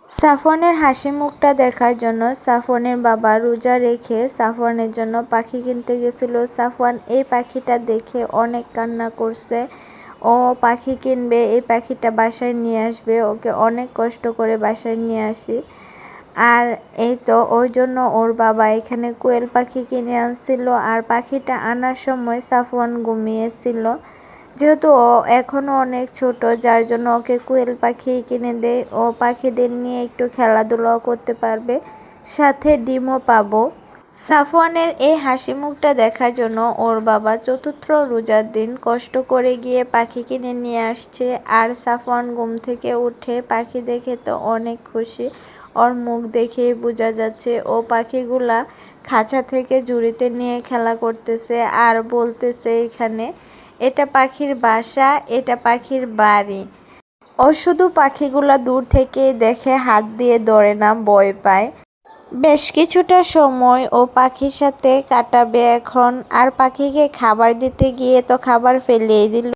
সাফওয়ানের হাসি মুখটা দেখার জন্য সাফওয়ানের বাবা রোজা রেখে সাফওয়ানের জন্য পাখি কিনতে গেছিল। সাফওয়ান এই পাখিটা দেখে অনেক কান্না করছে। ও পাখি কিনবে, এই পাখিটা বাসায় নিয়ে আসবে। ওকে অনেক কষ্ট করে বাসায় নিয়ে আসি। আর এই তো ওর জন্য ওর বাবা এখানে কোয়েল পাখি কিনে আনছিল। আর পাখিটা আনার সময় সাফওয়ান ঘুমিয়েছিল। যেহেতু ও এখনও অনেক ছোট, যার জন্য ওকে কোয়েল পাখি কিনে দেয়। ও পাখিদের নিয়ে একটু খেলাধুলাও করতে পারবে, সাথে ডিমও পাবো। সাফওয়ানের এই হাসি মুখটা দেখার জন্য ওর বাবা চতুর্থ রোজার দিন কষ্ট করে গিয়ে পাখি কিনে নিয়ে আসছে। আর সাফওয়ান ঘুম থেকে উঠে পাখি দেখে তো অনেক খুশি। ওর মুখ দেখেই বোঝা যাচ্ছে ও পাখিগুলা খাঁচা থেকে ঝুড়িতে নিয়ে খেলা করতেছে আর বলতেছে এখানে এটা পাখির বাসা, এটা পাখির বাড়ি। ও শুধু পাখিগুলা দূর থেকেই দেখে, হাত দিয়ে ধরে না, ভয় পায়। বেশ কিছুটা সময় ও পাখির সাথে কাটাবে এখন। আর পাখিকে খাবার দিতে গিয়ে তো খাবার ফেলিয়ে দিল।